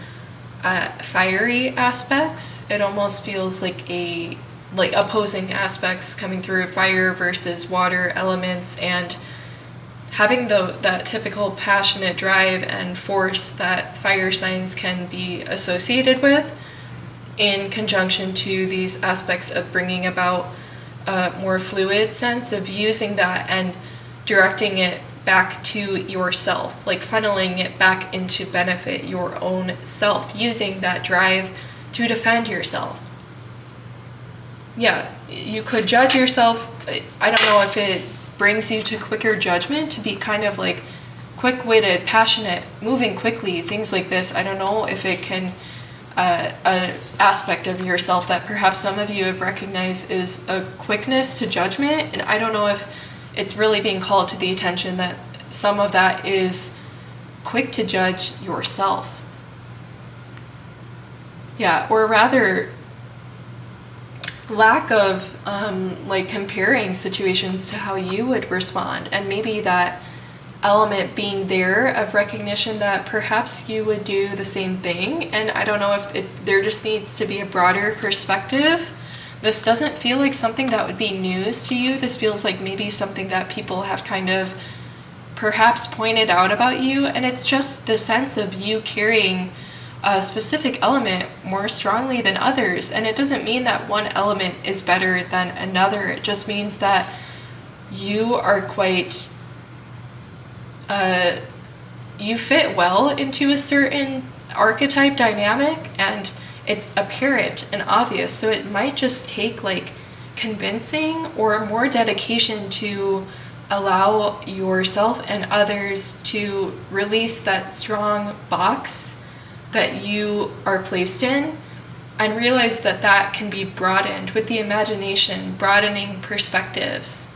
fiery aspects. It almost feels like opposing aspects coming through, fire versus water elements, and having that typical passionate drive and force that fire signs can be associated with, in conjunction to these aspects of bringing about a more fluid sense of using that and directing it back to yourself, like funneling it back into benefit your own self, using that drive to defend yourself. Yeah, you could judge yourself. I don't know if it brings you to quicker judgment, to be kind of like quick-witted, passionate, moving quickly, things like this. I don't know if it can, an aspect of yourself that perhaps some of you have recognized is a quickness to judgment, and I don't know if it's really being called to the attention that some of that is quick to judge yourself. Yeah, or rather lack of comparing situations to how you would respond, and maybe that element being there of recognition that perhaps you would do the same thing. And I don't know if there just needs to be a broader perspective. This doesn't feel like something that would be news to you. This feels like maybe something that people have kind of perhaps pointed out about you, and it's just the sense of you carrying a specific element more strongly than others. And it doesn't mean that one element is better than another. It just means that you are quite, you fit well into a certain archetype dynamic, and it's apparent and obvious. So it might just take like convincing or more dedication to allow yourself and others to release that strong box that you are placed in, and realize that that can be broadened with the imagination, broadening perspectives.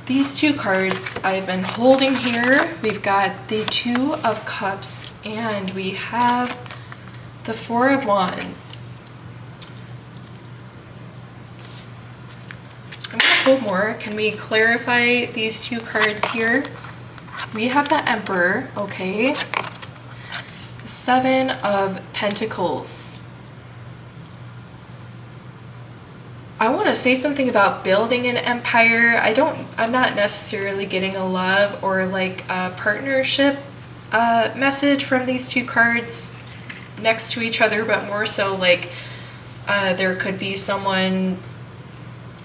these two cards I've been holding here. We've got the Two of Cups and we have the Four of Wands. I'm gonna hold more. Can we clarify these two cards here? We have the Emperor, okay. The Seven of Pentacles. I want to say something about building an empire. I'm not necessarily getting a love or like a partnership message from these two cards next to each other, but more so like there could be someone,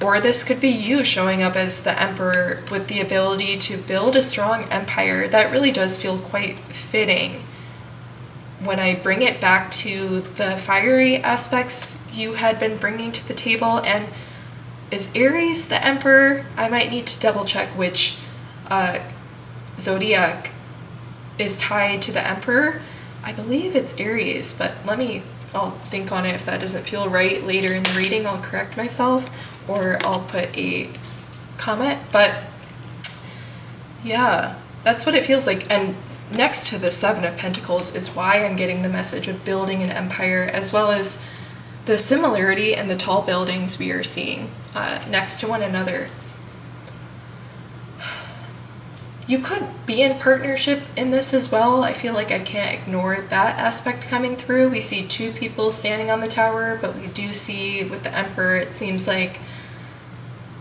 or this could be you showing up as the Emperor with the ability to build a strong empire. That really does feel quite fitting when I bring it back to the fiery aspects you had been bringing to the table. And is Aries the Emperor? I might need to double check which zodiac is tied to the Emperor. I believe it's Aries, but I'll think on it. If that doesn't feel right later in the reading, I'll correct myself or I'll put a comment. But yeah, that's what it feels like. And next to the Seven of Pentacles is why I'm getting the message of building an empire, as well as the similarity in the tall buildings we are seeing next to one another. You could be in partnership in this as well. I feel like I can't ignore that aspect coming through. We see two people standing on the tower, but we do see with the Emperor, it seems like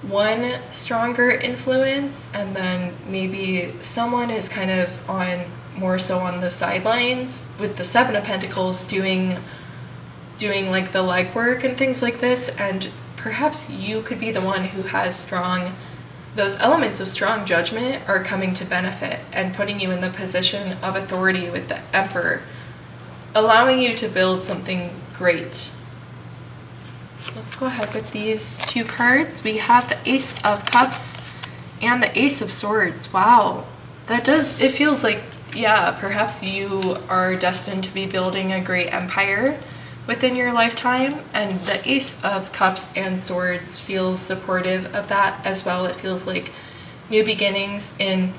one stronger influence, and then maybe someone is kind of on more so on the sidelines, with the Seven of Pentacles doing like the legwork and things like this. And perhaps you could be the one who has those elements of strong judgment are coming to benefit and putting you in the position of authority with the Emperor, allowing you to build something great. Let's go ahead with these two cards. We have the Ace of Cups and the Ace of Swords. Wow, it feels like, yeah, perhaps you are destined to be building a great empire within your lifetime, and the Ace of Cups and Swords feels supportive of that as well. It feels like new beginnings the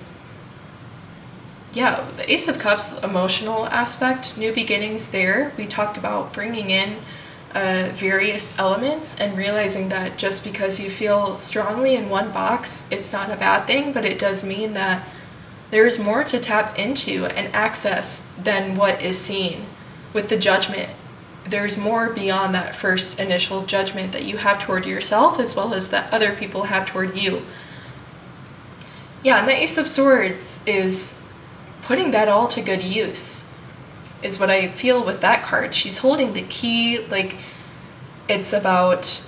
Ace of Cups, emotional aspect, new beginnings there. We talked about bringing in various elements and realizing that just because you feel strongly in one box, it's not a bad thing, but it does mean that there's more to tap into and access than what is seen with the Judgment. There's more beyond that first initial judgment that you have toward yourself, as well as that other people have toward you. Yeah, and the Ace of Swords is putting that all to good use, is what I feel with that card. She's holding the key, like it's about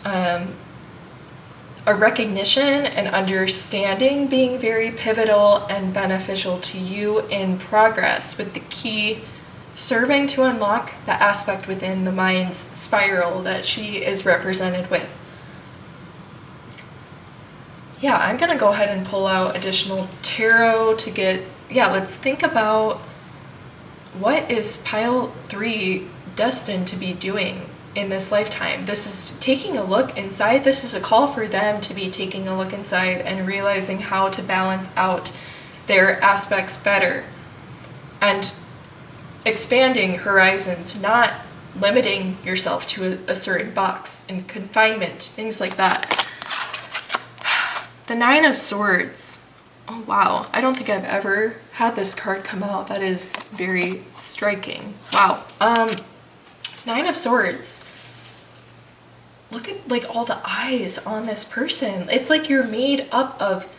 a recognition and understanding being very pivotal and beneficial to you in progress, with the key serving to unlock the aspect within the mind's spiral that she is represented with. Yeah, I'm gonna go ahead and pull out additional tarot to let's think about what is pile 3 destined to be doing in this lifetime. This is taking a look inside. This is a call for them to be taking a look inside and realizing how to balance out their aspects better and expanding horizons, not limiting yourself to a certain box and confinement, things like that. The Nine of Swords. Oh wow, I don't think I've ever had this card come out. That is very striking. Wow. Nine of Swords. Look at like all the eyes on this person. It's like you're made up of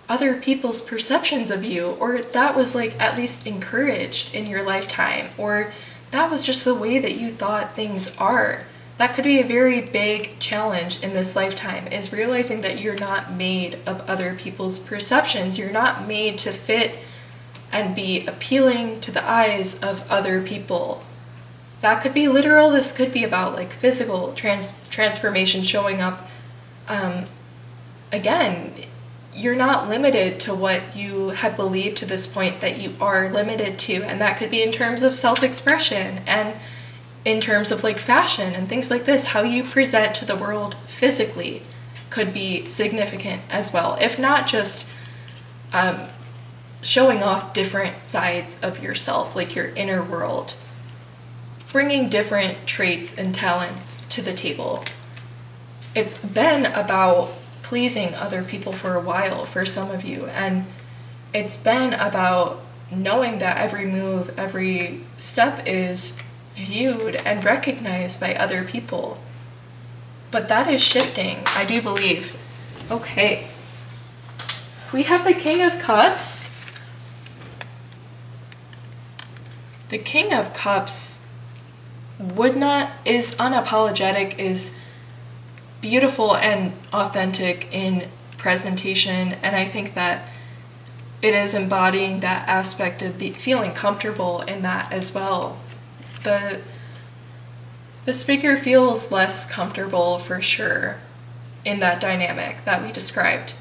other people's perceptions of you, or that was like at least encouraged in your lifetime, or that was just the way that you thought things are. That could be a very big challenge in this lifetime, is realizing that you're not made of other people's perceptions. You're not made to fit and be appealing to the eyes of other people. That could be literal. This could be about like physical transformation showing up. Again, you're not limited to what you have believed to this point that you are limited to, and that could be in terms of self-expression and in terms of like fashion and things like this. How you present to the world physically could be significant as well, if not just showing off different sides of yourself, like your inner world, bringing different traits and talents to the table. It's been about pleasing other people for a while for some of you, and it's been about knowing that every move, every step is viewed and recognized by other people. But that is shifting, I do believe. Okay. We have the King of Cups. The King of Cups is unapologetic, is beautiful and authentic in presentation, and I think that it is embodying that aspect of feeling comfortable in that as well. The speaker feels less comfortable for sure in that dynamic that we described,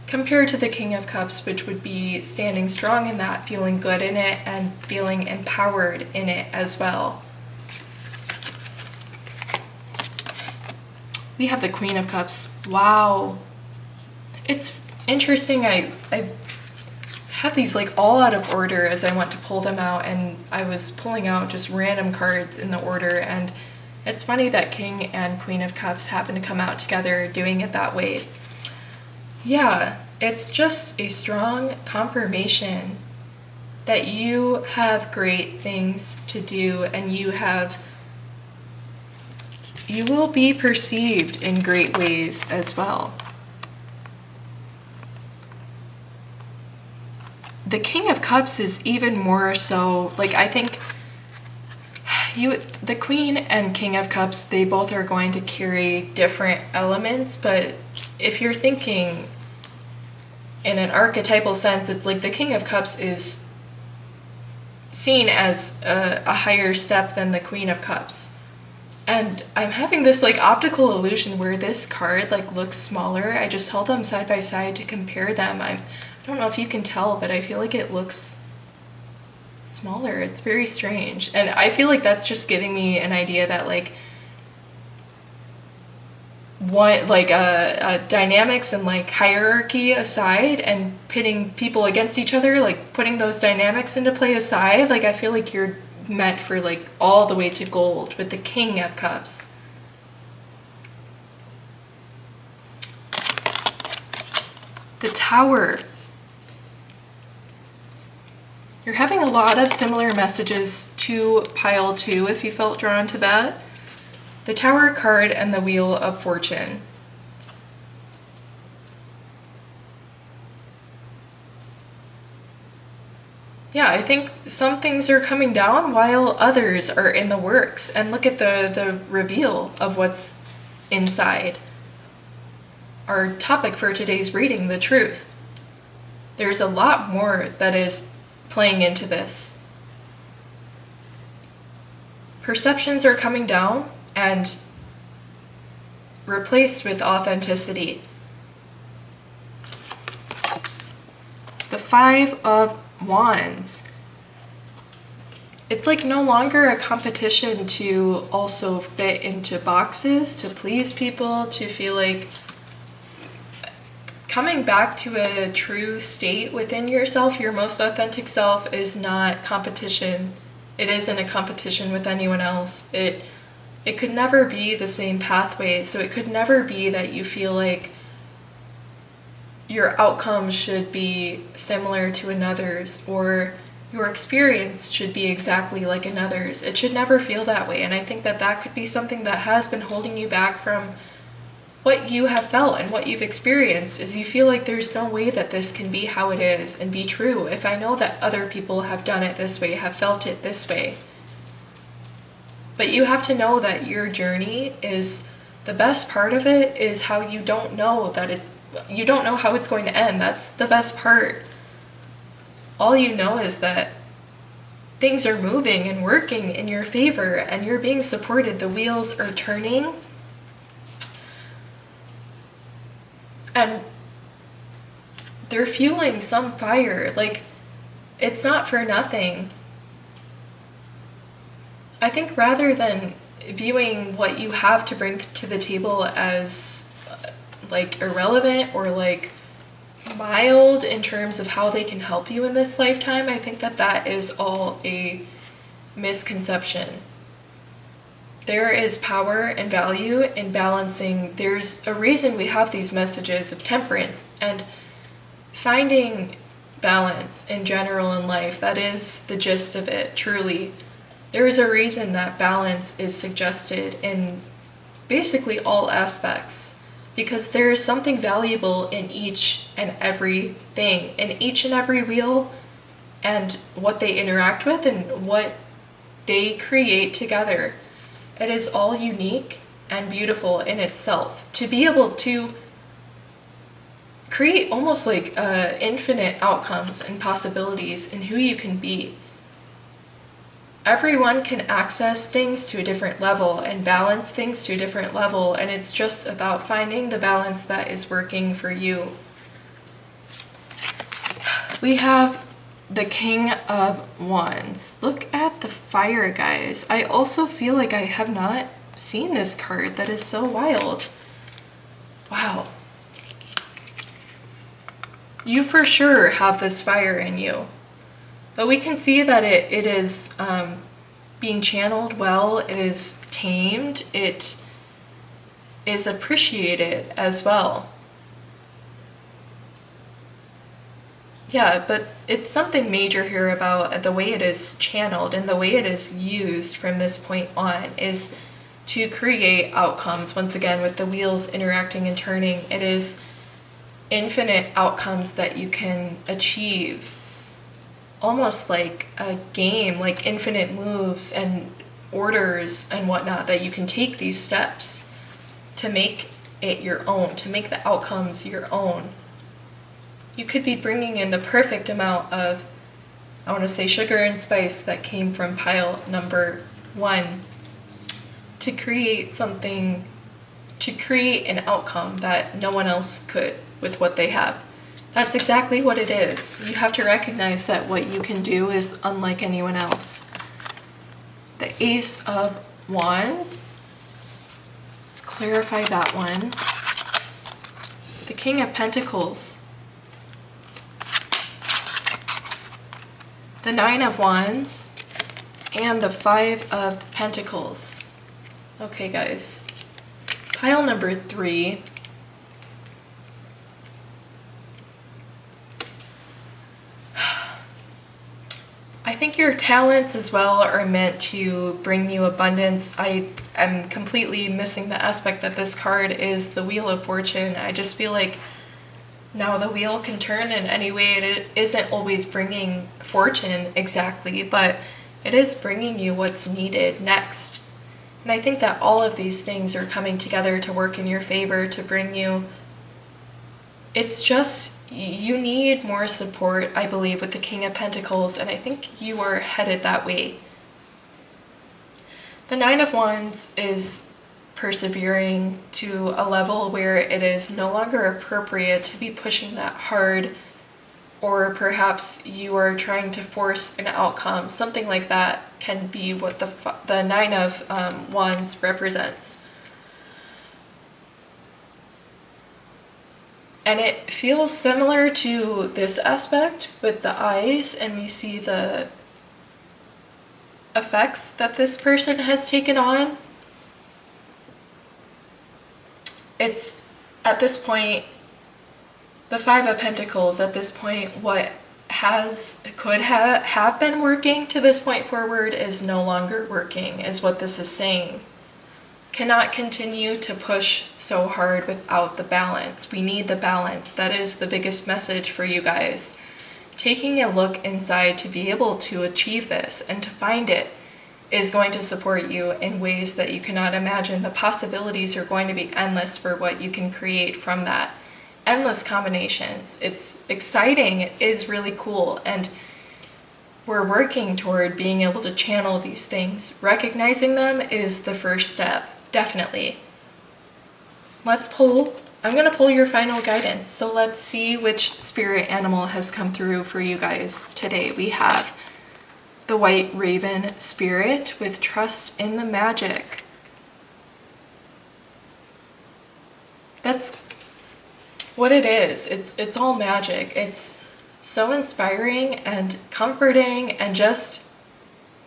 compared to the King of Cups, which would be standing strong in that, feeling good in it, and feeling empowered in it as well. We have the Queen of Cups. Wow. It's interesting, I had these like all out of order as I went to pull them out, and I was pulling out just random cards in the order, and it's funny that King and Queen of Cups happen to come out together doing it that way. Yeah, it's just a strong confirmation that you have great things to do, and you will be perceived in great ways as well. The King of Cups is even more so, like, I think the Queen and King of Cups, they both are going to carry different elements, but if you're thinking in an archetypal sense, it's like the King of Cups is seen as a higher step than the Queen of Cups. And I'm having this like optical illusion where this card like looks smaller. I just held them side by side to compare them. I don't know if you can tell, but I feel like it looks smaller. It's very strange. And I feel like that's just giving me an idea that like dynamics and like hierarchy aside, and pitting people against each other, like putting those dynamics into play aside, like I feel like you're meant for like all the way to gold with the King of Cups. The Tower. You're having a lot of similar messages to pile 2 if you felt drawn to that. The Tower card and the Wheel of Fortune. Yeah, I think some things are coming down while others are in the works. And look at the reveal of what's inside. Our topic for today's reading, the truth. There's a lot more that is playing into this. Perceptions are coming down and replaced with authenticity. The 5 of Wands. It's like no longer a competition to also fit into boxes, to please people, to feel like coming back to a true state within yourself, your most authentic self, is not competition. It isn't a competition with anyone else. It could never be the same pathway, so it could never be that you feel like your outcome should be similar to another's, or your experience should be exactly like another's. It should never feel that way, and I think that that could be something that has been holding you back from what you have felt and what you've experienced, is you feel like there's no way that this can be how it is and be true if I know that other people have done it this way, have felt it this way. But you have to know that your journey is, the best part of it is how you don't know how it's going to end. That's the best part. All you know is that things are moving and working in your favor, and you're being supported. The wheels are turning. And they're fueling some fire. Like, it's not for nothing. I think rather than viewing what you have to bring to the table as like irrelevant or like mild in terms of how they can help you in this lifetime, I think that that is all a misconception. There is power and value in balancing. There's a reason we have these messages of temperance and finding balance in general in life. That is the gist of it, truly. There is a reason that balance is suggested in basically all aspects, because there is something valuable in each and every thing, in each and every wheel, and what they interact with and what they create together. It is all unique and beautiful in itself. To be able to create almost like infinite outcomes and possibilities in who you can be. Everyone can access things to a different level and balance things to a different level, and it's just about finding the balance that is working for you. We have the King of Wands. Look at the fire, guys. I also feel like I have not seen this card. That is so wild. Wow. You for sure have this fire in you. But we can see that it is being channeled well, it is tamed, it is appreciated as well. Yeah, but it's something major here about the way it is channeled and the way it is used from this point on is to create outcomes. Once again, with the wheels interacting and turning, it is infinite outcomes that you can achieve. Almost like a game, like infinite moves and orders and whatnot, that you can take these steps to make it your own, to make the outcomes your own. You could be bringing in the perfect amount of, I want to say, sugar and spice that came from pile number 1 to create something, to create an outcome that no one else could with what they have. That's exactly what it is. You have to recognize that what you can do is unlike anyone else. The Ace of Wands. Let's clarify that one. The King of Pentacles. The Nine of Wands. And the Five of Pentacles. Okay, guys. Pile number 3. I think your talents as well are meant to bring you abundance. I am completely missing the aspect that this card is the Wheel of Fortune. I just feel like now the wheel can turn in any way. It isn't always bringing fortune exactly, but it is bringing you what's needed next. And I think that all of these things are coming together to work in your favor, to bring you. It's just, you need more support, I believe, with the King of Pentacles, and I think you are headed that way. The Nine of Wands is persevering to a level where it is no longer appropriate to be pushing that hard, or perhaps you are trying to force an outcome. Something like that can be what the Nine of Wands represents. And it feels similar to this aspect with the eyes, and we see the effects that this person has taken on. It's, at this point, the Five of Pentacles, at this point, what could have been working to this point forward is no longer working, is what this is saying. Cannot continue to push so hard without the balance. We need the balance. That is the biggest message for you guys. Taking a look inside to be able to achieve this and to find it is going to support you in ways that you cannot imagine. The possibilities are going to be endless for what you can create from that. Endless combinations. It's exciting. It is really cool. And we're working toward being able to channel these things. Recognizing them is the first step. Definitely. Let's pull. I'm going to pull your final guidance. So let's see which spirit animal has come through for you guys today. We have the White Raven spirit with trust in the magic. what it is. It's all magic. It's so inspiring and comforting and just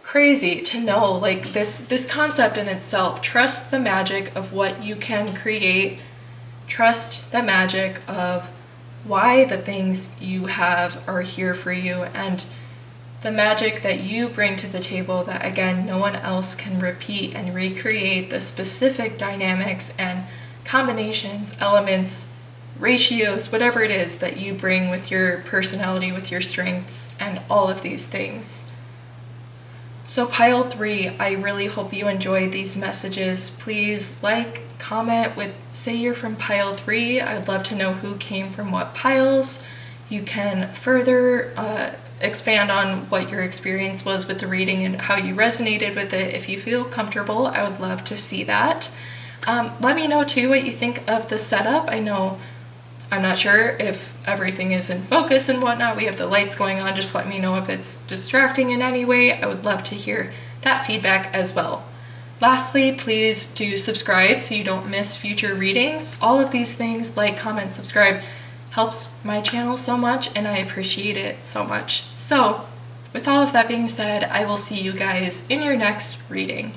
crazy to know, like, this concept in itself. Trust the magic of what you can create. Trust the magic of why the things you have are here for you, and the magic that you bring to the table that, again, no one else can repeat and recreate the specific dynamics and combinations, elements, ratios, whatever it is that you bring with your personality, with your strengths, and all of these things. So pile 3, I really hope you enjoyed these messages. Please like, comment with, say you're from pile 3. I'd love to know who came from what piles. You can further expand on what your experience was with the reading and how you resonated with it. If you feel comfortable, I would love to see that. Let me know too what you think of the setup. I'm not sure if everything is in focus and whatnot. We have the lights going on. Just let me know if it's distracting in any way. I would love to hear that feedback as well. Lastly, please do subscribe so you don't miss future readings. All of these things, like, comment, subscribe, helps my channel so much, and I appreciate it so much. So, with all of that being said, I will see you guys in your next reading.